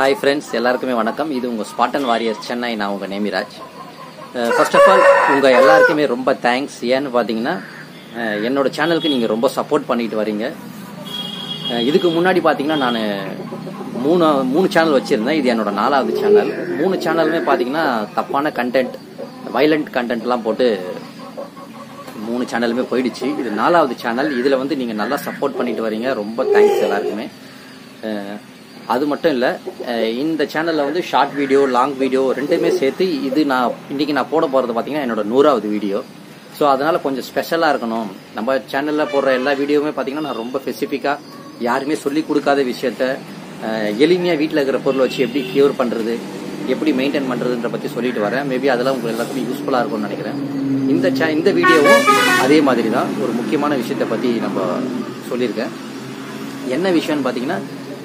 Hi friends, எல்லாருக்குமே வணக்கம். இது உங்க ஸ்பாட்டன் வாரியர்ஸ் சென்னை. நான் உங்க நேமிராஜ். ஃபர்ஸ்ட் ஆஃப் ஆல் உங்க எல்லாருக்குமே ரொம்ப தேங்க்ஸ். ஏன்னு பாத்தீங்கன்னா என்னோட சேனலுக்கு நீங்க ரொம்ப சப்போர்ட் பண்ணிட்டு வரீங்க. இதுக்கு முன்னாடி பாத்தீங்கன்னா நான் மூணு சேனல் வச்சிருந்தேன். இது என்னோட 4வது சேனல். 3 சேனலுமே பாத்தீங்கன்னா தப்பான கண்டென்ட், வைலண்ட் கண்டென்ட்லாம் போட்டு 3 சேனலுமே போயிடுச்சு. இது 4வது சேனல். இதுல வந்து நீங்க நல்லா சப்போர்ட் பண்ணிட்டு வரீங்க. ரொம்ப தேங்க்ஸ் எல்லாருக்குமே. அது மட்டும் இல்லை, இந்த சேனலில் வந்து ஷார்ட் வீடியோ, லாங் வீடியோ ரெண்டுமே சேர்த்து இது இன்னைக்கு நான் போட போகிறது பார்த்தீங்கன்னா என்னோட 100வது வீடியோ. ஸோ அதனால கொஞ்சம் ஸ்பெஷலாக இருக்கணும். நம்ம சேனலில் போடுற எல்லா வீடியோவுமே பார்த்தீங்கன்னா நான் ரொம்ப ஸ்பெசிஃபிக்காக யாருமே சொல்லி கொடுக்காத விஷயத்த எளிமையாக வீட்டில் இருக்கிற பொருளை வச்சு எப்படி கியூர் பண்ணுறது, எப்படி மெயின்டைன் பண்ணுறதுன்ற பற்றி சொல்லிட்டு வரேன். மேபி அதெல்லாம் உங்களுக்கு எல்லாத்துக்கும் யூஸ்ஃபுல்லாக இருக்கும்னு நினைக்கிறேன். இந்த வீடியோவும் அதே மாதிரி தான் ஒரு முக்கியமான விஷயத்தை பற்றி நம்ம சொல்லியிருக்கேன். என்ன விஷயம்னு பார்த்தீங்கன்னா,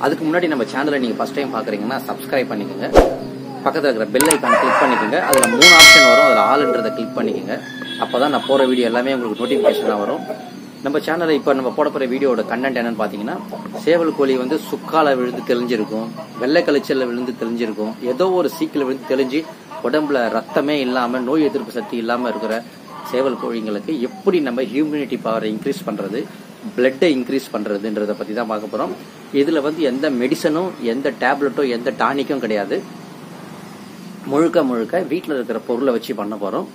அதுக்கு முன்னாடி நம்ம சேனலை நீங்கள் ஃபர்ஸ்ட் டைம் பார்க்குறீங்கன்னா சப்ஸ்கிரைப் பண்ணிக்கோங்க. பக்கத்தில் இருக்கிற பெல் ஐக்கான் கிளிக் பண்ணிக்கோங்க. அதில் 3 ஆப்ஷன் வரும். அதில் ஆல்ன்றதை கிளிக் பண்ணிக்கோங்க. அப்போ தான் நான் போகிற வீடியோ எல்லாமே உங்களுக்கு நோட்டிஃபிகேஷனாக வரும். நம்ம சேனலில் இப்போ நம்ம போட போகிற வீடியோட கண்டென்ட் என்னன்னு பார்த்தீங்கன்னா, சேவல் கோழி வந்து சுக்கால விழுந்து தெளிஞ்சிருக்கும், வெள்ளை கழிச்சலில் விழுந்து தெளிஞ்சிருக்கும், ஏதோ ஒரு சீக்கில் விழுந்து தெளிஞ்சு உடம்புல ரத்தமே இல்லாமல், நோய் எதிர்ப்பு சக்தி இல்லாமல் இருக்கிற சேவல் கோழிங்களுக்கு எப்படி நம்ம ஹியூமினிட்டி பவரை இன்க்ரீஸ் பண்ணுறது, பிளட்டை இன்க்ரீஸ் பண்ணுறதுன்றதை பற்றி தான் பார்க்க போகிறோம். இதில் வந்து எந்த மெடிசனும், எந்த டேப்லெட்டோ, எந்த டானிக்கும் கிடையாது. முழுக்க வீட்டில் இருக்கிற பொருளை வச்சு பண்ண போகிறோம்.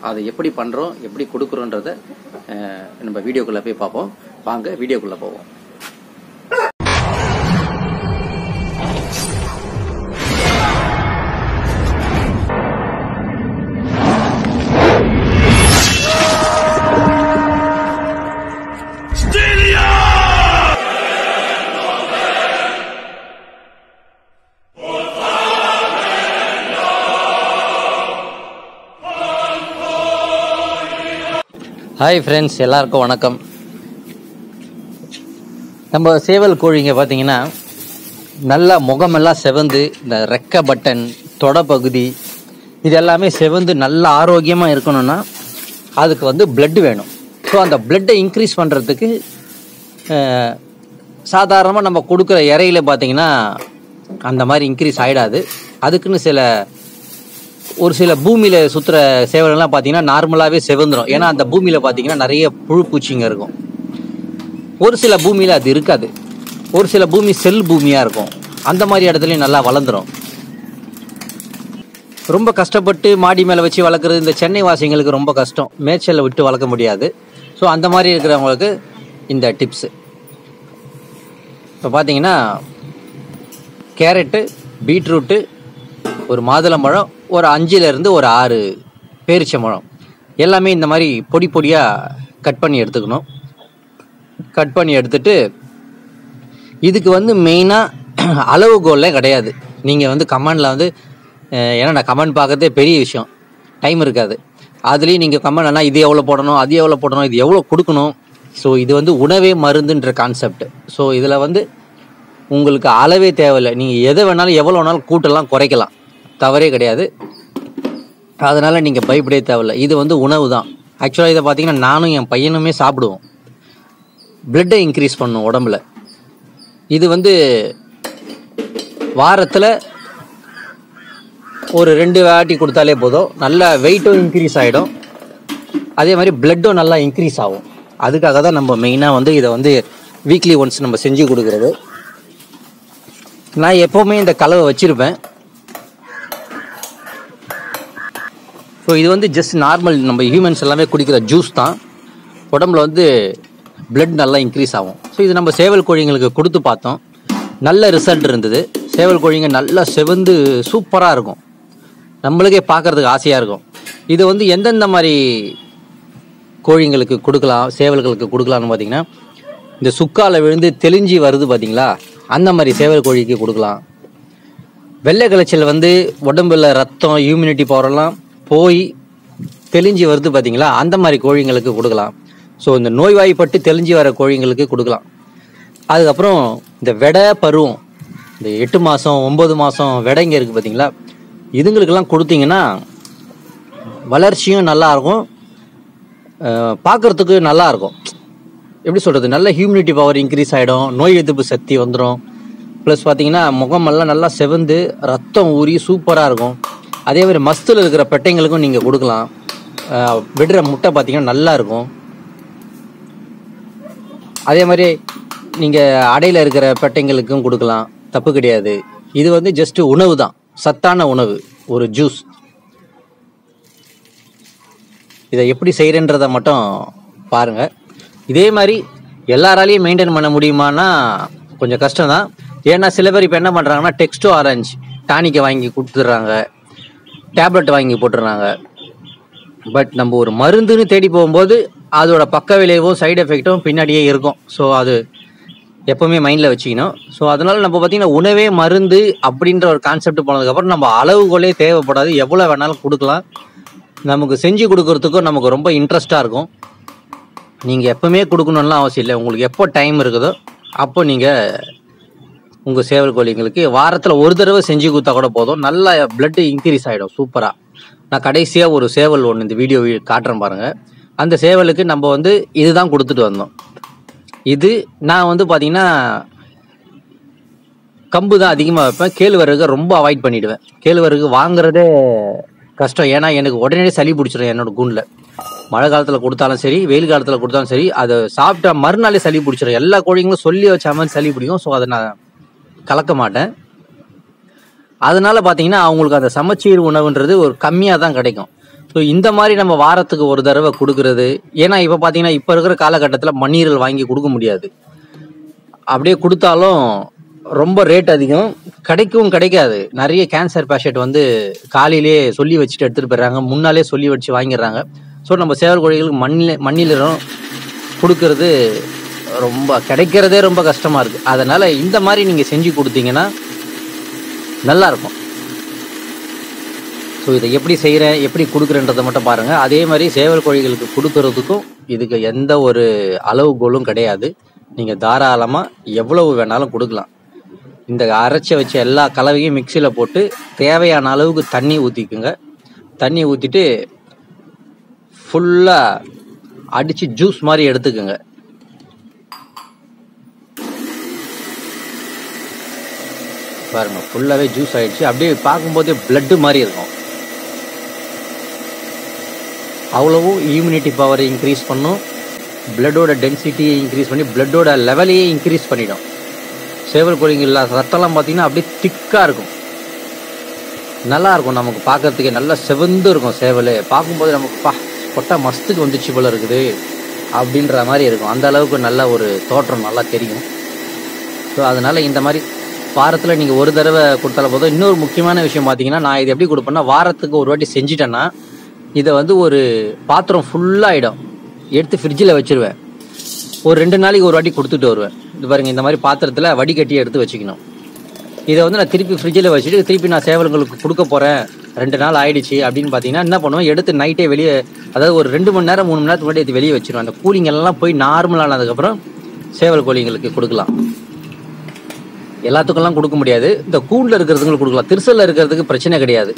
அதை எப்படி பண்ணுறோம், எப்படி கொடுக்குறோன்றத நம்ம வீடியோக்குள்ளே போய் பார்ப்போம். வாங்க வீடியோக்குள்ளே போவோம். ஹாய் ஃப்ரெண்ட்ஸ், எல்லாருக்கும் வணக்கம். நம்ம சேவல் கோழிங்க பார்த்தீங்கன்னா நல்லா முகமெல்லாம் செவந்து, இந்த ரெக்க பட்டன், தொட பகுதி இது எல்லாமே செவந்து நல்லா ஆரோக்கியமாக இருக்கணும்னா அதுக்கு வந்து பிளட் வேணும். ஸோ அந்த பிளட்டை இன்க்ரீஸ் பண்ணுறதுக்கு சாதாரணமாக நம்ம கொடுக்குற இறையில பார்த்தீங்கன்னா அந்த மாதிரி இன்க்ரீஸ் ஆகிடாது. அதுக்குன்னு ஒரு சில பூமியில் சுற்றுற சேவலெல்லாம் பார்த்தீங்கன்னா நார்மலாகவே செவந்துடும். ஏன்னா அந்த பூமியில் பார்த்தீங்கன்னா நிறைய புழு பூச்சிங்க இருக்கும். ஒரு சில பூமியில் அது இருக்காது. ஒரு சில பூமி செல் பூமியாக இருக்கும். அந்த மாதிரி இடத்துலையும் நல்லா வளர்ந்துடும். ரொம்ப கஷ்டப்பட்டு மாடி மேலே வச்சு வளர்க்குறது இந்த சென்னை வாசிங்களுக்கு ரொம்ப கஷ்டம். மேய்ச்சலில் விட்டு வளர்க்க முடியாது. ஸோ அந்த மாதிரி இருக்கிறவங்களுக்கு இந்த டிப்ஸு. இப்போ பார்த்தீங்கன்னா கேரட்டு, பீட்ரூட்டு, ஒரு மாதுளம்பழம், ஒரு 5லேருந்து ஒரு 6 பேரிச்சம்பழம் எல்லாமே இந்த மாதிரி பொடி பொடியாக கட் பண்ணி எடுத்துக்கணும். கட் பண்ணி எடுத்துட்டு இதுக்கு வந்து மெயினாக அளவுகோலே கிடையாது. நீங்கள் வந்து கமெண்டில் வந்து, ஏன்னா நான் கமெண்ட் பார்க்கறதே பெரிய விஷயம், டைம் இருக்காது. அதுலேயும் நீங்கள் கமெண்ட் ஆனால் இது எவ்வளோ போடணும், அது எவ்வளோ போடணும், இது எவ்வளோ கொடுக்கணும். ஸோ இது வந்து உணவே மருந்துன்ற கான்செப்ட். ஸோ இதில் வந்து உங்களுக்கு அளவே தேவையில்லை. நீங்கள் எதை வேணாலும் எவ்வளோ வேணாலும் கூட்டலாம், குறைக்கலாம், தவறே கிடையாது. அதனால் நீங்கள் பயப்படவே தேவையில்லை. இது வந்து உணவு தான். ஆக்சுவலாக இதை பார்த்தீங்கன்னா நானும் என் பையனுமே சாப்பிடுவோம். பிளட்டை இன்க்ரீஸ் பண்ணும் உடம்புல. இது வந்து வாரத்தில் ஒரு 2 வாட்டி கொடுத்தாலே போதும். நல்லா வெயிட்டும் இன்க்ரீஸ் ஆகிடும். அதே மாதிரி பிளட்டும் நல்லா இன்க்ரீஸ் ஆகும். அதுக்காக தான் நம்ம மெயினாக வந்து இதை வந்து வீக்லி ஒன்ஸ் நம்ம செஞ்சு கொடுக்குறது. நான் எப்போவுமே இந்த கலவை வச்சுருப்பேன். ஸோ இது வந்து ஜஸ்ட் நார்மல் நம்ம ஹியூமன்ஸ் எல்லாமே குடிக்கிற ஜூஸ் தான். உடம்புல வந்து பிளட் நல்லா இன்க்ரீஸ் ஆகும். ஸோ இது நம்ம சேவல் கோழிங்களுக்கு கொடுத்து பார்த்தோம். நல்ல ரிசல்ட் இருந்தது. சேவல் கோழிங்க நல்லா செவந்து சூப்பராக இருக்கும். நம்மளுக்கே பார்க்குறதுக்கு ஆசையாக இருக்கும். இது வந்து எந்தெந்த மாதிரி கோழிங்களுக்கு கொடுக்கலாம், சேவல்களுக்கு கொடுக்கலான்னு பார்த்தீங்கன்னா, இந்த சுக்கால விழுந்து தெளிஞ்சி வருது பார்த்தீங்களா, அந்த மாதிரி சேவல் கோழிக்கு கொடுக்கலாம். வெள்ளை கழிச்சல் வந்து உடம்புல ரத்தம், ஹியூமினிட்டி பவரெல்லாம் போய் தெளிஞ்சி வருது பார்த்தீங்களா, அந்த மாதிரி கோழிங்களுக்கு கொடுக்கலாம். ஸோ இந்த நோய்வாய்ப்பட்டு தெளிஞ்சி வர கோழிங்களுக்கு கொடுக்கலாம். அதுக்கப்புறம் இந்த வெடை பருவம், இந்த 8 மாதம் 9 மாதம் வெடைங்க இருக்குது பார்த்தீங்களா, இதுங்களுக்கெல்லாம் கொடுத்தீங்கன்னா வளர்ச்சியும் நல்லாயிருக்கும், பார்க்குறதுக்கு நல்லாயிருக்கும். எப்படி சொல்கிறது, நல்ல ஹியூமினிட்டி பவர் இன்க்ரீஸ் ஆகிடும், நோய் எதிர்ப்பு சக்தி வந்துடும். ப்ளஸ் பார்த்தீங்கன்னா முகமெல்லாம் நல்லா செவந்து ரத்தம் ஊறி சூப்பராக இருக்கும். அதே மாதிரி மஸ்தில் இருக்கிற பெட்டைங்களுக்கும் நீங்கள் கொடுக்கலாம். விடுற முட்டை பார்த்தீங்கன்னா நல்லா இருக்கும். அதே மாதிரி நீங்கள் அடையில் இருக்கிற பெட்டைங்களுக்கும் கொடுக்கலாம், தப்பு கிடையாது. இது வந்து ஜஸ்ட் உணவு தான், சத்தான உணவு, ஒரு ஜூஸ். இதை எப்படி செய்கிறேன்றதை மட்டும் பாருங்கள். இதே மாதிரி எல்லாராலையும் மெயின்டைன் பண்ண முடியுமானா கொஞ்சம் கஷ்டம் தான். ஏன்னா சில பேர் இப்போ என்ன பண்ணுறாங்கன்னா டெக்ஸ்டோ ஆரஞ்சு டானிக்கை வாங்கி கொடுத்துட்றாங்க, டேப்லெட் வாங்கி போட்டுடுறாங்க. பட் நம்ம ஒரு மருந்துன்னு தேடி போகும்போது அதோட பக்க விளைவும் சைடு எஃபெக்டும் பின்னாடியே இருக்கும். ஸோ அது எப்போவுமே மைண்டில் வச்சுக்கணும். ஸோ அதனால் நம்ம பார்த்திங்கன்னா உணவே மருந்து அப்படின்ற ஒரு கான்செப்ட் போனதுக்கப்புறம் நம்ம அளவுகோலே தேவைப்படாது, எவ்வளோ வேணாலும் கொடுக்கலாம். நமக்கு செஞ்சு கொடுக்கறதுக்கும் நமக்கு ரொம்ப இன்ட்ரெஸ்ட்டாக இருக்கும். நீங்கள் எப்போவுமே கொடுக்கணும்லாம் அவசியம் இல்லை. உங்களுக்கு எப்போ டைம் இருக்குதோ அப்போ நீங்கள் உங்கள் சேவல் கோழிங்களுக்கு வாரத்தில் ஒரு தடவை செஞ்சு கொடுத்தா கூட போதும், நல்லா பிளட்டு இன்க்ரீஸ் ஆகிடும் சூப்பராக. நான் கடைசியாக ஒரு சேவல் ஒன்று இந்த வீடியோ காட்டுறேன் பாருங்கள். அந்த சேவலுக்கு நம்ம வந்து இதுதான் கொடுத்துட்டு வந்தோம். இது நான் வந்து பார்த்திங்கன்னா கம்பு தான் அதிகமாக வைப்பேன், கேழ்வரகு ரொம்ப அவாய்ட் பண்ணிவிடுவேன். கேழ்வரகு வாங்குறதே கஷ்டம், ஏன்னா எனக்கு உடனே சளி பிடிச்சிடும். என்னோட கூண்டில் மழை காலத்தில் கொடுத்தாலும் சரி, வெயில் காலத்தில் கொடுத்தாலும் சரி, அதை சாப்பிட்டா மறுநாளே சளி பிடிச்சிடும். எல்லா கோழிங்களும் சொல்லி வச்ச மாதிரி சளி பிடிக்கும். ஸோ அதை நான் கலக்க மாட்டேன். அதனால பார்த்தீங்கன்னா அவங்களுக்கு அந்த சமச்சீர் உணவுன்றது ஒரு கம்மியாக தான் கிடைக்கும். ஸோ இந்த மாதிரி நம்ம வாரத்துக்கு ஒரு தடவை கொடுக்கறது. ஏன்னா இப்போ பார்த்தீங்கன்னா இப்போ இருக்கிற காலகட்டத்தில் மண்ணீரல் வாங்கி கொடுக்க முடியாது. அப்படியே கொடுத்தாலும் ரொம்ப ரேட் அதிகம், கிடைக்கவும் கிடைக்காது. நிறைய கேன்சர் பேஷண்ட் வந்து காலையிலே சொல்லி வச்சுட்டு எடுத்துகிட்டு போயிடுறாங்க, முன்னாலே சொல்லி வச்சு வாங்கிடுறாங்க. ஸோ நம்ம சேவல் கோழிகளுக்கு மண்ணிலும் கொடுக்கறது ரொம்ப கிடைக்கிறதே ரொம்ப கஷ்டமாக இருக்குது. அதனால் இந்த மாதிரி நீங்கள் செஞ்சு கொடுத்தீங்கன்னா நல்லாயிருக்கும். ஸோ இதை எப்படி செய்கிறேன், எப்படி கொடுக்குறேன்றதை மட்டும் பாருங்கள். அதே மாதிரி சேவல் கோழிகளுக்கு கொடுக்கறதுக்கும் இதுக்கு எந்த ஒரு அளவுகோலும் கிடையாது. நீங்கள் தாராளமாக எவ்வளவு வேணாலும் கொடுக்கலாம். இந்த அரைச்சி வச்ச எல்லா கலவையும் மிக்சியில் போட்டு தேவையான அளவுக்கு தண்ணி ஊற்றிக்குங்க. தண்ணி ஊற்றிட்டு ஃபுல்லாக அடித்து ஜூஸ் மாதிரி எடுத்துக்கோங்க. பாருங்கள் ஃபுல்லாகவே ஜூஸ் ஆகிடுச்சு. அப்படியே பார்க்கும்போதே பிளட்டு மாதிரி இருக்கும். அவ்வளவும் இம்யூனிட்டி பவரை இன்க்ரீஸ் பண்ணும், பிளட்டோட டென்சிட்டியை இன்க்ரீஸ் பண்ணி பிளட்டோட லெவலையே இன்க்ரீஸ் பண்ணிடும். சேவல் கோழிகள் ரத்தம்லாம் பார்த்தீங்கன்னா அப்படியே திக்காக இருக்கும், நல்லாயிருக்கும். நமக்கு பார்க்கறதுக்கே நல்லா செவந்து இருக்கும். சேவல் பார்க்கும்போது நமக்கு பொட்டா மஸ்துக்கு வந்துச்சு போல இருக்குது அப்படின்ற மாதிரி இருக்கும். அந்த அளவுக்கு நல்ல ஒரு தோற்றம் நல்லா தெரியும். ஸோ அதனால் இந்த மாதிரி வாரத்தில் நீங்கள் ஒரு தடவை கொடுத்தாலும் போதும். இன்னொரு முக்கியமான விஷயம் பார்த்தீங்கன்னா, நான் இது எப்படி கொடுப்பேன்னா வாரத்துக்கு ஒரு வாட்டி செஞ்சிட்டேன்னா இதை வந்து ஒரு பாத்திரம் ஃபுல்லாகிடும், எடுத்து ஃப்ரிட்ஜில் வச்சுருவேன். ஒரு 2 நாளைக்கு ஒரு வாட்டி கொடுத்துட்டு வருவேன். இது பாருங்கள், இந்த மாதிரி பாத்திரத்தில் வடிகட்டி எடுத்து வச்சுக்கணும். இதை வந்து நான் திருப்பி ஃப்ரிட்ஜில் வச்சுட்டு திருப்பி நான் சேவல்களுக்கு கொடுக்க போகிறேன், 2 நாள் ஆயிடுச்சு அப்படின்னு பார்த்தீங்கன்னா என்ன பண்ணுவேன், எடுத்து நைட்டே வெளியே, அதாவது ஒரு 2 மணி நேரம் 3 மணி நேரத்துக்கு முன்னாடி எடுத்து வெளியே வச்சிருவேன். அந்த கூலிங் எல்லாம் போய் நார்மலானதுக்கப்புறம் சேவல் கோழிங்களுக்கு கொடுக்கலாம். எல்லாத்துக்கெல்லாம் கொடுக்க முடியாது, இந்த கூண்டில் இருக்கிறதுங்களுக்கு கொடுக்கலாம். திருசலில் இருக்கிறதுக்கு பிரச்சனை கிடையாது.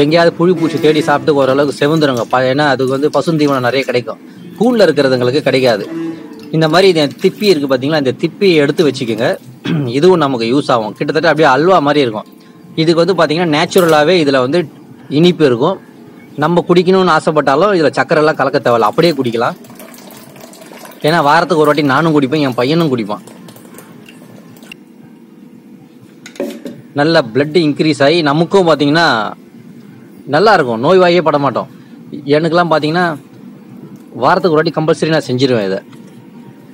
எங்கேயாவது புழு பூச்சி தேடி சாப்பிட்டு ஓரளவுக்கு செவந்துருங்க. ஏன்னா அதுக்கு வந்து பசுந்தீவனம் நிறைய கிடைக்கும். கூண்டில் இருக்கிறதுங்களுக்கு கிடைக்காது. இந்த மாதிரி இது திப்பி இருக்குது பார்த்தீங்களா, இந்த திப்பியை எடுத்து வச்சுக்கோங்க. இதுவும் நமக்கு யூஸ் ஆகும். கிட்டத்தட்ட அப்படியே அல்வா மாதிரி இருக்கும். இதுக்கு வந்து பார்த்தீங்கன்னா நேச்சுரலாகவே இதில் வந்து இனிப்பு இருக்கும். நம்ம குடிக்கணும்னு ஆசைப்பட்டாலும் இதில் சக்கரைலாம் கலக்க தேவையில்ல, அப்படியே குடிக்கலாம். ஏன்னா வாரத்துக்கு ஒரு வாட்டி நானும் குடிப்பேன், என் பையனும் குடிப்பான். நல்ல பிளட்டு இன்க்ரீஸ் ஆகி நமக்கும் பார்த்தீங்கன்னா நல்லாயிருக்கும், நோய்வாயே பட மாட்டோம். எனக்குலாம் பார்த்தீங்கன்னா வாரத்துக்கு ஒரு வாட்டி கம்பல்சரி நான் செஞ்சிருவேன் இதை.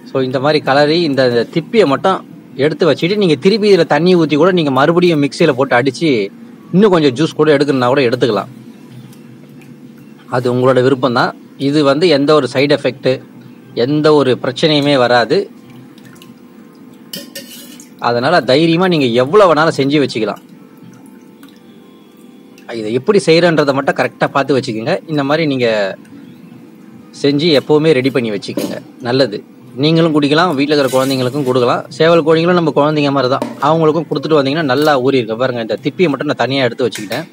ஸோ இந்த மாதிரி கலரி இந்த திப்பியை மட்டும் எடுத்து வச்சுட்டு நீங்கள் திருப்பி இதில் தண்ணி ஊற்றி கூட நீங்கள் மறுபடியும் மிக்சியில் போட்டு அடித்து இன்னும் கொஞ்சம் ஜூஸ் கூட எடுக்கணுன்னா கூட எடுத்துக்கலாம். அது உங்களோட விருப்பம் தான். இது வந்து எந்த ஒரு சைடு எஃபெக்ட்டு எந்த ஒரு பிரச்சனையுமே வராது. அதனால் தைரியமாக நீங்கள் எவ்வளோ வேணாலும் செஞ்சு வச்சுக்கலாம். இதை எப்படி செய்கிறன்றதை மட்டும் கரெக்டாக பார்த்து வச்சுக்கோங்க. இந்த மாதிரி நீங்கள் செஞ்சு எப்போவுமே ரெடி பண்ணி வச்சுக்கோங்க, நல்லது. நீங்களும் குடிக்கலாம், வீட்டில் இருக்கிற குழந்தைங்களுக்கும் கொடுக்கலாம். சேவல் கோழிங்களும் நம்ம குழந்தைங்க மாதிரி தான், அவங்களுக்கும் கொடுத்துட்டு வந்தீங்கன்னா நல்லா ஊறி இருக்க பாருங்கள். இந்த திப்பியை மட்டும் நான் தனியாக எடுத்து வச்சுக்கிட்டேன்.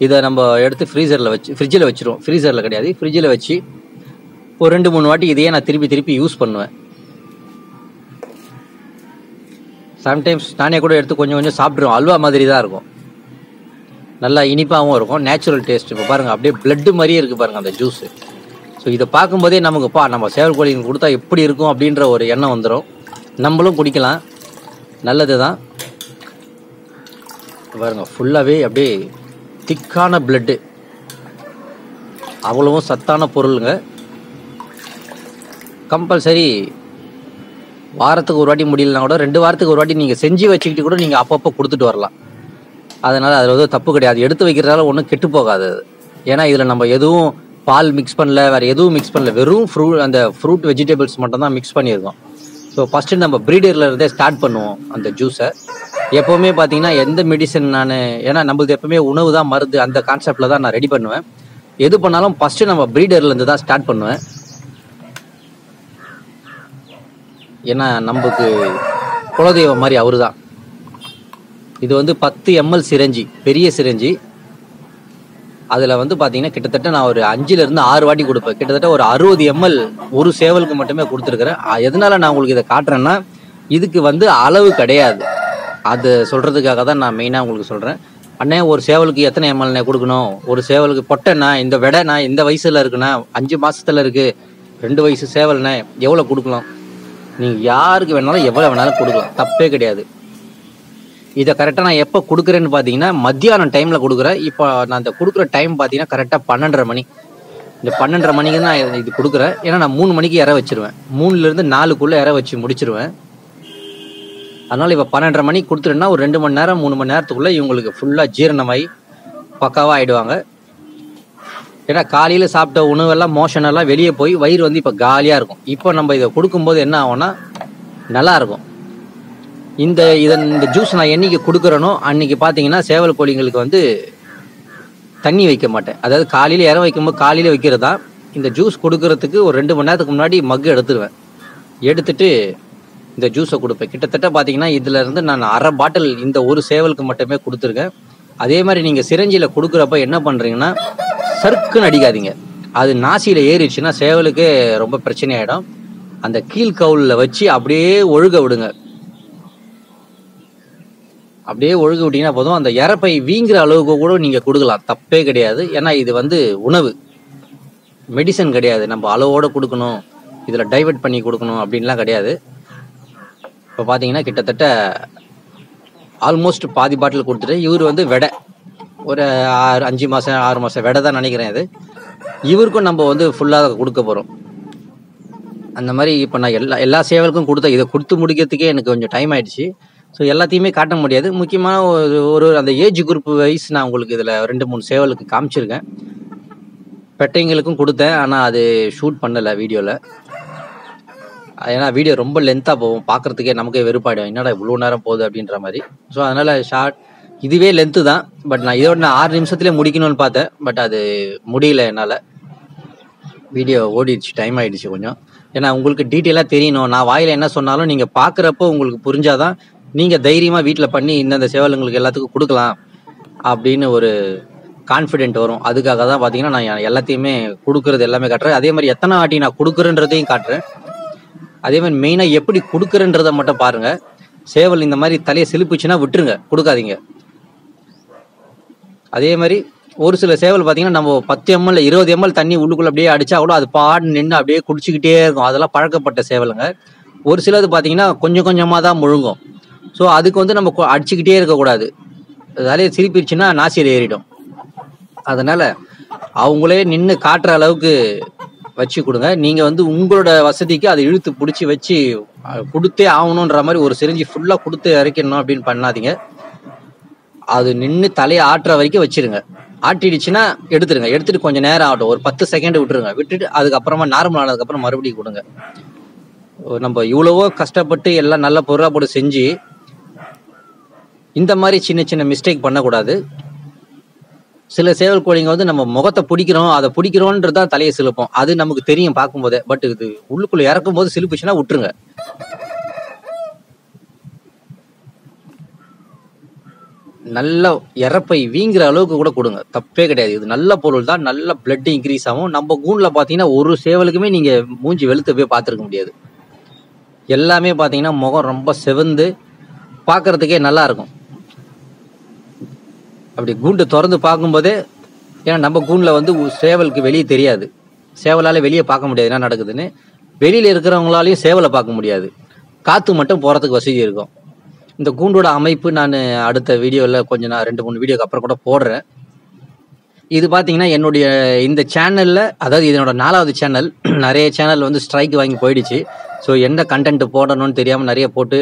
இதை நம்ம எடுத்து ஃப்ரிட்ஜில் வச்சுருவோம். ஃப்ரீசரில் கிடையாது, ஃப்ரிட்ஜில் வச்சு ஒரு 2-3 வாட்டி இதையே நான் திருப்பி யூஸ் பண்ணுவேன். சம்டைம்ஸ் நானே கூட எடுத்து கொஞ்சம் கொஞ்சம் சாப்பிட்ருவோம். அல்வா மாதிரி தான் இருக்கும், நல்லா இனிப்பாகவும் இருக்கும், நேச்சுரல் டேஸ்ட். இப்போ பாருங்கள் அப்படியே பிளட்டு மாதிரியே இருக்குது பாருங்கள் அந்த ஜூஸு. ஸோ இதை பார்க்கும்போதே நமக்குப்பா நம்ம சேவல் கோழிங்களுக்கு கொடுத்தா எப்படி இருக்கும் அப்படின்ற ஒரு எண்ணம் வந்துடும். நம்மளும் குடிக்கலாம், நல்லது தான். பாருங்கள் ஃபுல்லாகவே அப்படியே திக்கான பிளட்டு, அவ்வளவும் சத்தான பொருளுங்க. கம்பல்சரி வாரத்துக்கு ஒரு வாட்டி முடியலனா கூட 2 வாரத்துக்கு ஒரு வாட்டி நீங்கள் செஞ்சு வச்சுக்கிட்டு கூட நீங்கள் அப்பப்போ கொடுத்துட்டு வரலாம். அதனால் அதில் வந்து தப்பு கிடையாது. எடுத்து வைக்கிறதால ஒன்றும் கெட்டு போகாது. ஏன்னா இதில் நம்ம எதுவும் பால் மிக்ஸ் பண்ணல, வேறு எதுவும் மிக்ஸ் பண்ணல, வெறும் அந்த ஃப்ரூட் வெஜிடபிள்ஸ் மட்டும் தான் மிக்ஸ் பண்ணியிருக்கோம். ஸோ ஃபஸ்ட்டு நம்ம ப்ரீடரில் இருந்தே ஸ்டார்ட் பண்ணுவோம் அந்த ஜூஸை. எப்போவுமே பார்த்தீங்கன்னா எந்த மெடிசன் ஏன்னா நம்மளுக்கு எப்போவுமே உணவு தான் மருந்து, அந்த கான்செப்டில் தான் நான் ரெடி பண்ணுவேன். எது பண்ணாலும் ஃபஸ்ட்டு நம்ம ப்ரீடர்லேருந்து தான் ஸ்டார்ட் பண்ணுவேன். ஏன்னா நம்மளுக்கு குலதெய்வம் மாதிரி அவரு தான். இது வந்து 10 ml சிரஞ்சி, பெரிய சிரஞ்சி. அதில் வந்து பார்த்தீங்கன்னா கிட்டத்தட்ட நான் ஒரு 5லேருந்து 6 வாட்டி கொடுப்பேன். கிட்டத்தட்ட ஒரு 60 ml ஒரு சேவலுக்கு மட்டுமே கொடுத்துருக்குறேன். எதனால நான் உங்களுக்கு இதை காட்டுறேன்னா, இதுக்கு வந்து அளவு கிடையாது. அது சொல்கிறதுக்காக தான் நான் மெயினாக உங்களுக்கு சொல்கிறேன். அண்ணே ஒரு சேவலுக்கு எத்தனை ml கொடுக்கணும், ஒரு சேவலுக்கு பொட்டைண்ணா இந்த விடைண்ணா இந்த வயசில் இருக்குண்ணா, 5 மாதத்தில் இருக்குது, 2 வயசு சேவல்ண்ணே எவ்வளோ கொடுக்கலாம், நீங்கள் யாருக்கு வேணாலும் எவ்வளோ வேணாலும் கொடுக்கலாம், தப்பே கிடையாது. இதை கரெக்டாக நான் எப்போ கொடுக்குறேன்னு பார்த்தீங்கன்னா மத்தியானம் டைமில் கொடுக்குறேன். இப்போ நான் அந்த கொடுக்குற டைம் பார்த்தீங்கன்னா கரெக்டாக 12:30 மணி. இந்த 12:30 மணிக்கு நான் இது கொடுக்குறேன். ஏன்னா நான் 3 மணிக்கு இற வச்சிருவேன், 3லேருந்து 4க்குள்ளே இற வச்சு முடிச்சிருவேன். அதனால் இப்போ 12:30 மணிக்கு கொடுத்துருன்னா ஒரு 2 மணி நேரம் 3 மணி நேரத்துக்குள்ளே இவங்களுக்கு ஃபுல்லாக ஜீரணமாகி பக்காவாக ஆகிடுவாங்க. ஏன்னா காலையில் சாப்பிட்ட உணவெல்லாம் மோஷனெல்லாம் வெளியே போய் வயிறு வந்து இப்போ காலியாக இருக்கும். இப்போ நம்ம இதை கொடுக்கும்போது என்ன ஆகும்னா நல்லாயிருக்கும். இந்த ஜூஸ் நான் என்னைக்கு கொடுக்குறேனோ அன்னைக்கு பார்த்தீங்கன்னா சேவல் கோழிங்களுக்கு வந்து தண்ணி வைக்க மாட்டேன். அதாவது காலையில் இற வைக்கும்போது காலையில் வைக்கிறது தான். இந்த ஜூஸ் கொடுக்கறதுக்கு ஒரு 2 மணி நேரத்துக்கு முன்னாடி மக்கு எடுத்துருவேன். எடுத்துட்டு இந்த ஜூஸை கொடுப்பேன். கிட்டத்தட்ட பார்த்தீங்கன்னா இதிலேருந்து நான் 1/2 பாட்டில் இந்த ஒரு சேவலுக்கு மட்டுமே கொடுத்துருக்கேன். அதே மாதிரி நீங்கள் சிரஞ்சியில் கொடுக்குறப்ப என்ன பண்ணுறீங்கன்னா சறுக்குன்னு அடிக்காதீங்க. அது நாசியில் ஏறிடுச்சுன்னா சேவலுக்கு ரொம்ப பிரச்சனை ஆகிடும். அந்த கீழ்கவுலில் வச்சு அப்படியே ஒழுக விடுங்க. அப்படியே ஒழுகு விட்டீங்கன்னா போதும். அந்த இறப்பை வீங்குற அளவுக்கு கூட நீங்கள் கொடுக்கலாம், தப்பே கிடையாது. ஏன்னா இது வந்து உணவு, மெடிசன் கிடையாது. நம்ம அளவோடு கொடுக்கணும், இதில் டைவர்ட் பண்ணி கொடுக்கணும் அப்படின்லாம் கிடையாது. இப்போ பார்த்தீங்கன்னா கிட்டத்தட்ட ஆல்மோஸ்ட் பாதி பாட்டில் கொடுத்துட்டு இவர் வந்து விடை ஒரு 5 மாதம் 6 மாதம் விடை தான் நினைக்கிறேன். இது இவருக்கும் நம்ம வந்து ஃபுல்லாக கொடுக்க போகிறோம். அந்த மாதிரி இப்போ நான் எல்லா சேவலுக்கும் கொடுத்தேன். இதை கொடுத்து முடிக்கிறதுக்கே எனக்கு கொஞ்சம் டைம் ஆகிடுச்சு. ஸோ எல்லாத்தையுமே காட்ட முடியாது. முக்கியமாக ஒரு அந்த ஏஜ் குரூப் வைஸ் நான் உங்களுக்கு இதில் 2-3 சேவலுக்கு காமிச்சிருக்கேன். பெட்டைங்களுக்கும் கொடுத்தேன், ஆனால் அது ஷூட் பண்ணலை வீடியோவில். ஏன்னா வீடியோ ரொம்ப லென்த்தாக போகும், பார்க்குறதுக்கே நமக்கே வெறுப்பாயிடும், என்னடா இவ்வளோ நேரம் போகுது அப்படின்ற மாதிரி. ஸோ அதனால் இதுவே லென்த்து தான். பட் நான் இதோட 6 நிமிஷத்துலேயே முடிக்கணும்னு பார்த்தேன். பட் அது முடியல என்னால். வீடியோ ஓடிடுச்சு, டைம் ஆகிடுச்சு கொஞ்சம். ஏன்னா உங்களுக்கு டீட்டெயிலாக தெரியணும். நான் வாயில் என்ன சொன்னாலும் நீங்கள் பார்க்குறப்போ உங்களுக்கு புரிஞ்சாதான் நீங்கள் தைரியமாக வீட்டில் பண்ணி இந்தந்த சேவலுங்களுக்கு எல்லாத்துக்கும் கொடுக்கலாம் அப்படின்னு ஒரு கான்ஃபிடென்ட் வரும். அதுக்காக தான் பார்த்தீங்கன்னா நான் எல்லாத்தையுமே கொடுக்குறது எல்லாமே காட்டுறேன். அதே மாதிரி எத்தனை வாட்டி நான் கொடுக்குறேன்றதையும் காட்டுறேன். அதே மாதிரி மெயினாக எப்படி கொடுக்குறேன்றதை மட்டும் பாருங்கள். சேவல் இந்த மாதிரி தலையை சிலுப்புச்சுன்னா விட்டுருங்க, கொடுக்காதீங்க. அதே மாதிரி ஒரு சில சேவல் பார்த்தீங்கன்னா நம்ம 10 ml 20 ml தண்ணி உள்ளுக்குள்ளே அப்படியே அடித்தா கூட அது பாடு நின்று அப்படியே குடிச்சிக்கிட்டே இருக்கும். அதெல்லாம் பழக்கப்பட்ட சேவலுங்க. ஒரு சிலது பார்த்தீங்கன்னா கொஞ்சம் கொஞ்சமாக தான் முழுங்கும். ஸோ அதுக்கு வந்து நம்ம அடிச்சுக்கிட்டே இருக்கக்கூடாது. அதாலே சிரிப்பிடுச்சுன்னா நாசியில் ஏறிடும். அதனால் அவங்களே நின்று காட்டுற அளவுக்கு வச்சு கொடுங்க. நீங்கள் வந்து உங்களோட வசதிக்கு அதை இழுத்து பிடிச்சி வச்சு கொடுத்தே ஆகணுன்ற மாதிரி ஒரு சிரிஞ்சி ஃபுல்லாக கொடுத்து இறக்கணும் அப்படின்னு பண்ணாதீங்க. அது நின்று தலையை ஆட்டுற வரைக்கும் வச்சிருங்க. ஆட்டிடுச்சுன்னா எடுத்துருங்க. எடுத்துட்டு கொஞ்சம் நேரம் ஆகட்டும், ஒரு 10 செகண்ட் விட்டுருங்க. விட்டுட்டு அதுக்கப்புறமா நார்மல் ஆனதுக்கப்புறம் மறுபடியும் கொடுங்க. நம்ம இவ்வளவோ கஷ்டப்பட்டு எல்லாம் நல்ல பொருளாக போட்டு செஞ்சு இந்த மாதிரி சின்ன சின்ன மிஸ்டேக் பண்ணக்கூடாது. சில சேவல் கோழிங்க வந்து நம்ம முகத்தை பிடிக்கிறோம், அதை பிடிக்கிறோன்றதான் தலையை சிலுப்போம். அது நமக்கு தெரியும் பார்க்கும்போதே. பட் இது உள்ளுக்குள்ள இறக்கும் போது சிலுப்புச்சுன்னா விட்டுருங்க. நல்ல இறப்பை வீங்குற அளவுக்கு கூட கொடுங்க, தப்பே கிடையாது. இது நல்ல பொருள் தான், நல்ல பிளட் இன்க்ரீஸ் ஆகும். நம்ம கூண்டில் பார்த்தீங்கன்னா ஒரு சேவலுக்குமே நீங்கள் மூஞ்சி வெளுத்து போய் பார்த்துருக்க முடியாது. எல்லாமே பார்த்தீங்கன்னா முகம் ரொம்ப செவந்து பார்க்கறதுக்கே நல்லா இருக்கும். அப்படி கூண்டு திறந்து பார்க்கும்போதே, ஏன்னா நம்ம கூண்டில் வந்து சேவலுக்கு வெளியே தெரியாது, சேவலால் வெளியே பார்க்க முடியாது என்ன நடக்குதுன்னு. வெளியில் இருக்கிறவங்களாலையும் சேவலை பார்க்க முடியாது, காற்று மட்டும் போகிறதுக்கு வசதி இருக்கும். இந்த கூண்டோட அமைப்பு நான் அடுத்த வீடியோவில் கொஞ்சம் நான் 2-3 வீடியோக்கு அப்புறம் கூட போடுறேன். இது பார்த்தீங்கன்னா என்னுடைய இந்த சேனலில், அதாவது இதனோட 4வது சேனல். நிறைய சேனல் வந்து ஸ்ட்ரைக் வாங்கி போயிடுச்சு. ஸோ என்ன கண்டென்ட் போடணும்னு தெரியாமல் நிறைய போட்டு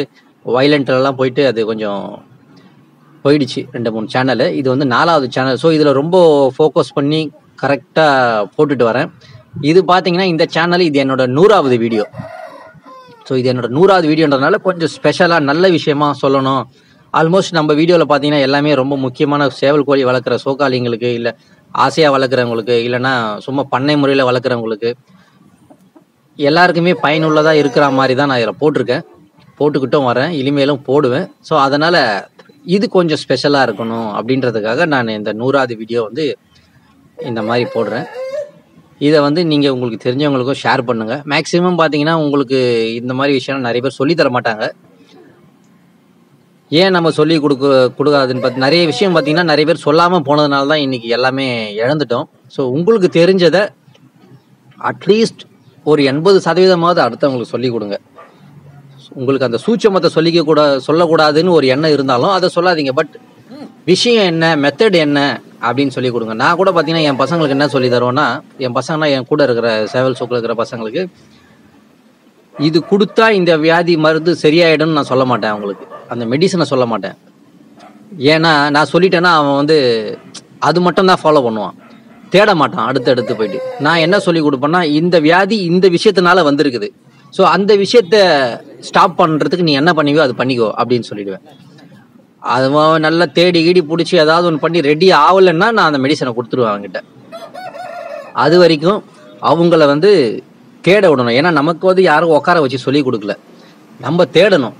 வைலண்ட்லாம் போயிட்டு அது கொஞ்சம் போயிடுச்சு 2-3 சேனலு. இது வந்து 4வது சேனல். ஸோ இதில் ரொம்ப ஃபோக்கஸ் பண்ணி கரெக்டாக போட்டுட்டு வரேன். இது பார்த்தீங்கன்னா இந்த சேனல் இது என்னோட 100வது வீடியோ. ஸோ இது என்னோட 100வது வீடியோன்றதுனால கொஞ்சம் ஸ்பெஷலாக நல்ல விஷயமா சொல்லணும். ஆல்மோஸ்ட் நம்ம வீடியோவில் பார்த்தீங்கன்னா எல்லாமே ரொம்ப முக்கியமான சேவல் கோழி வளர்க்குற சோக்காளிங்களுக்கு, இல்லை ஆசையாக வளர்க்குறவங்களுக்கு, இல்லைன்னா சும்மா பண்ணை முறையில் வளர்க்குறவங்களுக்கு எல்லாருக்குமே பயனுள்ளதாக இருக்கிற மாதிரி தான் நான் இதில் போட்டிருக்கேன், போட்டுக்கிட்டும் வரேன், இனிமேலும் போடுவேன். ஸோ அதனால் இது கொஞ்சம் ஸ்பெஷலாக இருக்கணும் அப்படின்றதுக்காக நான் இந்த 100வது வீடியோ வந்து இந்த மாதிரி போடுறேன். இதை வந்து நீங்கள் உங்களுக்கு தெரிஞ்சவங்களுக்கும் ஷேர் பண்ணுங்கள். மேக்ஸிமம் பார்த்தீங்கன்னா உங்களுக்கு இந்த மாதிரி விஷயம் நிறைய பேர் சொல்லித்தர மாட்டாங்க. ஏன் நம்ம சொல்லி கொடுக்காதுன்னு பார்த்து நிறைய விஷயம் பார்த்தீங்கன்னா நிறைய பேர் சொல்லாமல் போனதுனால தான் இன்றைக்கி எல்லாமே இழந்துட்டோம். ஸோ உங்களுக்கு தெரிஞ்சதை அட்லீஸ்ட் ஒரு 80% அடுத்தவங்களுக்கு சொல்லிக் கொடுங்க. உங்களுக்கு அந்த சூட்சமத்தை சொல்லக்கூடாதுன்னு ஒரு எண்ணம் இருந்தாலும் அதை சொல்லாதீங்க. பட் விஷயம் என்ன, மெத்தட் என்ன அப்படின்னு சொல்லி கொடுங்க. நான் கூட பார்த்தீங்கன்னா என் பசங்களுக்கு என்ன சொல்லி தருவேன்னா, என் பசங்கன்னா என் கூட இருக்கிற சேவல் சோக்கில் இருக்கிற பசங்களுக்கு இது கொடுத்தா இந்த வியாதி மருந்து சரியாயிடும்னு நான் சொல்ல மாட்டேன். அவங்களுக்கு அந்த மெடிசனை சொல்ல மாட்டேன். ஏன்னா நான் சொல்லிட்டேன்னா அவன் வந்து அது மட்டும் தான் ஃபாலோ பண்ணுவான், தேட மாட்டான் அடுத்தடுத்து போயிட்டு. நான் என்ன சொல்லி கொடுப்பேன்னா, இந்த வியாதி இந்த விஷயத்தினால வந்திருக்குது, ஸோ அந்த விஷயத்த ஸ்டாப் பண்ணுறதுக்கு நீ என்ன பண்ணிக்கோ அது பண்ணிக்கோ அப்படின்னு சொல்லிடுவேன். அது நல்லா தேடி கீடி பிடிச்சி ஏதாவது ஒன்று பண்ணி ரெடி ஆகலைன்னா நான் அந்த மெடிசனை கொடுத்துருவேன் அவங்ககிட்ட. அது வரைக்கும் அவங்கள வந்து தேட விடணும். ஏன்னா நமக்கு வந்து யாரும் உட்கார வச்சு சொல்லி கொடுக்கல, நம்ம தேடணும்.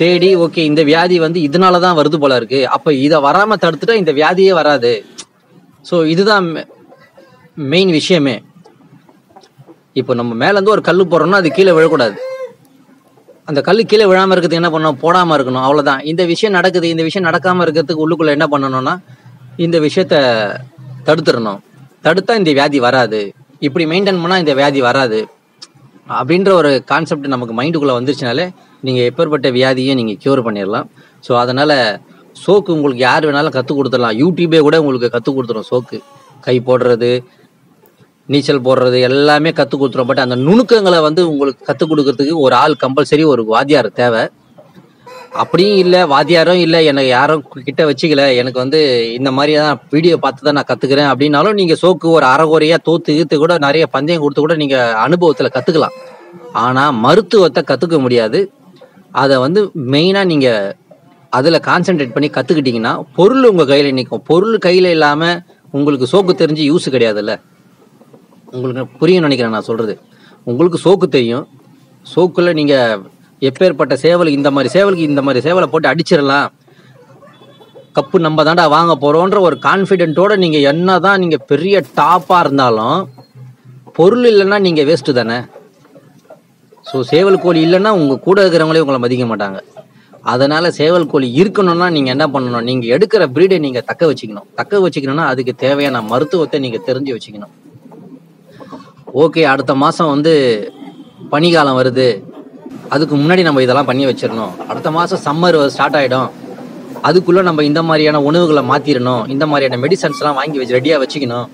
தேடி ஓகே இந்த வியாதி வந்து இதனால தான் வருது போல இருக்கு, அப்போ இதை வராமல் தடுத்துட்டா இந்த வியாதியே வராது. ஸோ இதுதான் மெயின் விஷயமே. இப்போ நம்ம மேலேருந்து ஒரு கல் போடுறோம்னா அது கீழே விழக்கூடாது. அந்த கல் கீழே விழாமல் இருக்கிறதுக்கு என்ன பண்ணணும், போடாமல் இருக்கணும், அவ்வளோதான். இந்த விஷயம் நடக்குது, இந்த விஷயம் நடக்காமல் இருக்கிறதுக்கு உள்ளுக்குள்ளே என்ன பண்ணணும்னா இந்த விஷயத்த தடுத்துடணும். தடுத்தா இந்த வியாதி வராது, இப்படி மெயின்டைன் பண்ணால் இந்த வியாதி வராது அப்படின்ற ஒரு கான்செப்ட் நமக்கு மைண்டுக்குள்ளே வந்துருச்சுனாலே நீங்கள் எப்பேற்பட்ட வியாதியை நீங்கள் க்யூர் பண்ணிடலாம். ஸோ அதனால் சோக்கு உங்களுக்கு யார் வேணாலும் கற்றுக் கொடுத்துடலாம். யூடியூபே கூட உங்களுக்கு கற்றுக் கொடுத்துரும். சோக்கு கை போடுறது, நீச்சல் போடுறது எல்லாமே கற்றுக் கொடுத்துரும். பட் அந்த நுணுக்கங்களை வந்து உங்களுக்கு கற்றுக் கொடுக்கறதுக்கு ஒரு ஆள் கம்பல்சரி, ஒரு வாத்தியார் தேவை. அப்படியும் இல்லை, வாத்தியாரும் இல்லை, எனக்கு யாரும் கிட்ட வச்சுக்கல, எனக்கு வந்து இந்த மாதிரி தான் வீடியோ பார்த்து தான் நான் கற்றுக்கிறேன் அப்படின்னாலும் நீங்கள் சோக்கு ஒரு அரைகுறையாக தோத்து கூட நிறைய பந்தயம் கொடுத்து கூட நீங்கள் அனுபவத்தில் கற்றுக்கலாம். ஆனால் மருத்துவத்தை கற்றுக்க முடியாது. அதை வந்து மெயினாக நீங்கள் அதில் கான்சென்ட்ரேட் பண்ணி கற்றுக்கிட்டிங்கன்னா பொருள் உங்கள் கையில் நிற்கும். பொருள் கையில் இல்லாமல் உங்களுக்கு சோக்கு தெரிஞ்சு யூஸ் கிடையாதுல்ல. உங்களுக்கு புரியும் நினைக்கிறேன் நான் சொல்கிறது. உங்களுக்கு சோக்கு தெரியும், சோக்கில் நீங்கள் எப்பேற்பட்ட சேவல், இந்த மாதிரி சேவலுக்கு இந்த மாதிரி சேவலை போட்டு அடிச்சிடலாம், கப்பு நம்ம தாண்டா வாங்க போகிறோன்ற ஒரு கான்ஃபிடென்ட்டோடு நீங்கள் என்ன தான் நீங்கள் பெரிய டாப்பாக இருந்தாலும் பொருள் இல்லைன்னா நீங்கள் வேஸ்ட்டு தானே. ஸோ சேவல் கோழி இல்லைன்னா உங்கள் கூட இருக்கிறவங்களே உங்களை மதிக்க மாட்டாங்க. அதனால் சேவல் கோழி இருக்கணும்னா நீங்கள் என்ன பண்ணணும், நீங்கள் எடுக்கிற ப்ரீடை நீங்கள் தக்க வச்சுக்கணும்னா அதுக்கு தேவையான மருத்துவத்தை நீங்கள் தெரிஞ்சு வச்சுக்கணும். ஓகே, அடுத்த மாதம் வந்து பனிக்காலம் வருது, அதுக்கு முன்னாடி நம்ம இதெல்லாம் பண்ணி வச்சிடணும். அடுத்த மாதம் சம்மர் ஸ்டார்ட் ஆகிடும், அதுக்குள்ளே நம்ம இந்த மாதிரியான உணவுகளை மாற்றிடணும், இந்த மாதிரியான மெடிசன்ஸ்லாம் வாங்கி வச்சு ரெடியாக வச்சுக்கணும்.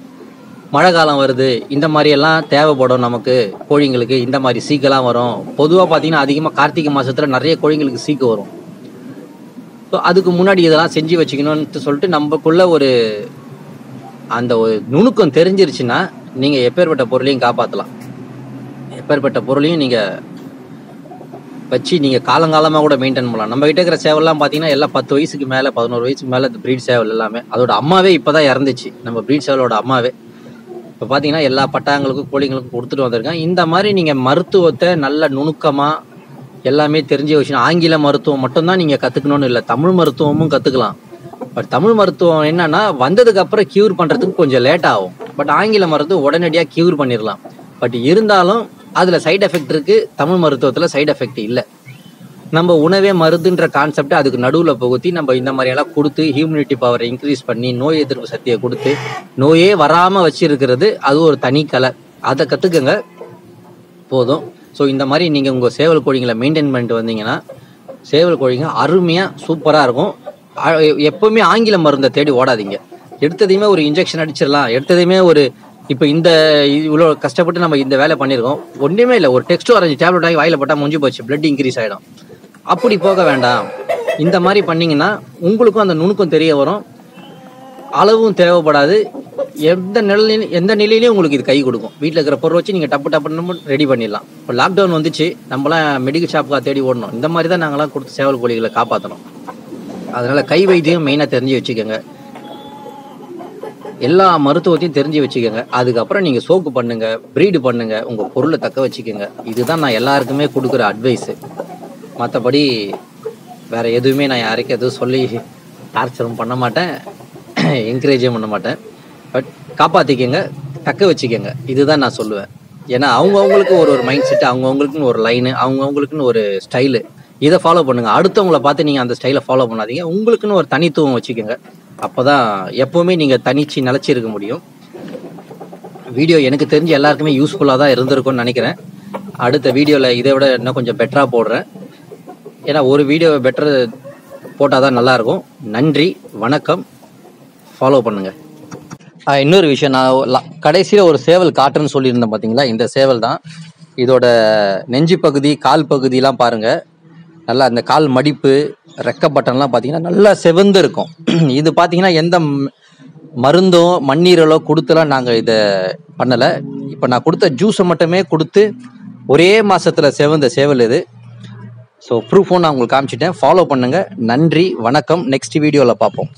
மழை காலம் வருது, இந்த மாதிரியெல்லாம் தேவைப்படும் நமக்கு கோழிங்களுக்கு. இந்த மாதிரி சீக்கெல்லாம் வரும். பொதுவாக பார்த்தீங்கன்னா அதிகமாக கார்த்திகை மாதத்தில் நிறைய கோழிங்களுக்கு சீக்கு வரும். ஸோ அதுக்கு முன்னாடி இதெல்லாம் செஞ்சு வச்சுக்கணும்னு சொல்லிட்டு நமக்குள்ள ஒரு அந்த ஒரு நுணுக்கம் தெரிஞ்சிருச்சுன்னா நீங்கள் எப்பேற்பட்ட பொருளையும் காப்பாற்றலாம். எப்பேற்பட்ட பொருளையும் நீங்கள் வச்சு நீங்கள் காலங்காலமாக கூட மெயின்டைன் பண்ணலாம். நம்ம கிட்ட இருக்கிற சேவல்லாம் பார்த்தீங்கன்னா எல்லாம் 10 வயசுக்கு மேலே 11 வயசுக்கு மேலே இந்த ப்ரீட் சேவல் எல்லாமே. அதோட அம்மாவே இப்போ தான் இறந்துச்சு, நம்ம ப்ரீட் சேவலோட அம்மாவே. இப்போ பார்த்தீங்கன்னா எல்லா பட்டாங்களுக்கும் கோழிங்களுக்கும் கொடுத்துட்டு வந்திருக்கேன். இந்த மாதிரி நீங்கள் மருத்துவத்தை நல்ல நுணுக்கமாக எல்லாமே தெரிஞ்சு வச்சுக்கணும். ஆங்கில மருத்துவம் மட்டும்தான் நீங்கள் கற்றுக்கணும்னு இல்லை, தமிழ் மருத்துவமும் கற்றுக்கலாம். பட் தமிழ் மருத்துவம் என்னன்னா வந்ததுக்கு அப்புறம் க்யூர் பண்ணுறதுக்கு கொஞ்சம் லேட் ஆகும். பட் ஆங்கில மருத்துவம் உடனடியாக க்யூர் பண்ணிடலாம். பட் இருந்தாலும் அதில் சைடு எஃபெக்ட் இருக்குது, தமிழ் மருத்துவத்தில் சைடு எஃபெக்ட் இல்லை. நம்ம உணவே மருந்துன்ற கான்செப்ட் அதுக்கு நடுவில் புகுத்தி நம்ம இந்த மாதிரியெல்லாம் கொடுத்து ஹியூமினிட்டி பவரை இன்க்ரீஸ் பண்ணி நோய் எதிர்ப்பு சக்தியை கொடுத்து நோயே வராமல் வச்சிருக்கிறது அது ஒரு தனி கலை. அதை கற்றுக்குங்க போதும். ஸோ இந்த மாதிரி நீங்கள் உங்கள் சேவல் கோழிங்களை மெயின்டைன் பண்ணிட்டு வந்தீங்கன்னா சேவல் கோழிங்க அருமையாக சூப்பராக இருக்கும். எப்போவுமே ஆங்கில மருந்தை தேடி ஓடாதீங்க. எடுத்ததையுமே ஒரு இன்ஜெக்ஷன் அடிச்சிடலாம், எடுத்ததையுமே ஒரு இப்போ இவ்வளோ கஷ்டப்பட்டு நம்ம இந்த வேலை பண்ணியிருக்கோம், ஒன்றுமே இல்லை, ஒரு டெக்ஸ்ட் ஆரஞ்சு டேப்லெட் ஆகி வாயில் போட்டால் முடிஞ்சு போச்சு, பிளட் இன்க்ரீஸ் ஆகிடும். அப்படி போக வேண்டாம். இந்த மாதிரி பண்ணிங்கன்னா உங்களுக்கும் அந்த நுணுக்கம் தெரிய வரும், அளவும் தேவைப்படாது, எந்த நிலையிலையும் உங்களுக்கு இது கை கொடுக்கும். வீட்டில் இருக்கிற பொருள் வச்சு நீங்கள் டப்பு ரெடி பண்ணிடலாம். இப்போ லாக்டவுன் வந்துச்சு, நம்மளாம் மெடிக்கல் ஷாப்புக்காக தேடி ஓடணும். இந்த மாதிரி தான் நாங்களாம் கொடுத்து சேவல் கோழிகளை காப்பாற்றணும். அதனால் கை வைத்தியம் மெயினாக தெரிஞ்சு வச்சுக்கோங்க, எல்லா மருத்துவத்தையும் தெரிஞ்சு வச்சுக்கோங்க. அதுக்கப்புறம் நீங்கள் சோக்கு பண்ணுங்கள், ப்ரீடு பண்ணுங்கள், உங்கள் பொருளை தக்க வச்சுக்கோங்க. இதுதான் நான் எல்லாருக்குமே கொடுக்குற அட்வைஸு. மற்றபடி வேறு எதுவுமே நான் யாருக்கும் எதுவும் சொல்லி டார்ச்சரும் பண்ண மாட்டேன், என்கரேஜும் பண்ண மாட்டேன். பட் காப்பாற்றிக்கங்க, தக்க வச்சுக்கோங்க, இதுதான் நான் சொல்லுவேன். ஏன்னா அவங்கவுங்களுக்கு ஒரு மைண்ட் செட்டு, அவங்கவுங்களுக்குன்னு ஒரு லைனு, அவங்கவுங்களுக்குன்னு ஒரு ஸ்டைலு, இதை ஃபாலோ பண்ணுங்கள். அடுத்தவங்களை பார்த்து நீங்கள் அந்த ஸ்டைலை ஃபாலோ பண்ணாதீங்க. உங்களுக்குன்னு ஒரு தனித்துவம் வச்சுக்கோங்க. அப்போ தான் எப்போவுமே நீங்கள் தனிச்சு நிலச்சிருக்க முடியும். வீடியோ எனக்கு தெரிஞ்சு எல்லாருக்குமே யூஸ்ஃபுல்லாக தான் இருந்திருக்கும்னு நினைக்கிறேன். அடுத்த வீடியோவில் இதை விட இன்னும் கொஞ்சம் பெட்டராக போடுறேன். ஏன்னா ஒரு வீடியோ பெட்டர் போட்டால் தான் நல்லாயிருக்கும். நன்றி, வணக்கம், ஃபாலோ பண்ணுங்கள். இன்னொரு விஷயம், நான் கடைசியில் ஒரு சேவல் காட்டுன்னு சொல்லியிருந்தேன் பார்த்தீங்களா, இந்த சேவல் தான். இதோட நெஞ்சு பகுதி, கால் பகுதியெலாம் பாருங்கள், நல்லா அந்த கால் மடிப்பு, ரெக்க பட்டன்லாம் பார்த்தீங்கன்னா நல்லா செவந்து இருக்கும். இது பார்த்தீங்கன்னா எந்த மருந்தும் மண்ணீரலோ கொடுத்துலாம் நாங்கள் இதை பண்ணலை. இப்போ நான் கொடுத்த ஜூஸை மட்டுமே கொடுத்து ஒரே மாதத்தில் செவந்த சேவல் இது. ஸோ ப்ரூஃபும் நான் உங்களுக்கு காமிச்சிட்டேன். ஃபாலோ பண்ணுங்கள். நன்றி, வணக்கம். நெக்ஸ்ட் வீடியோவில் பார்ப்போம்.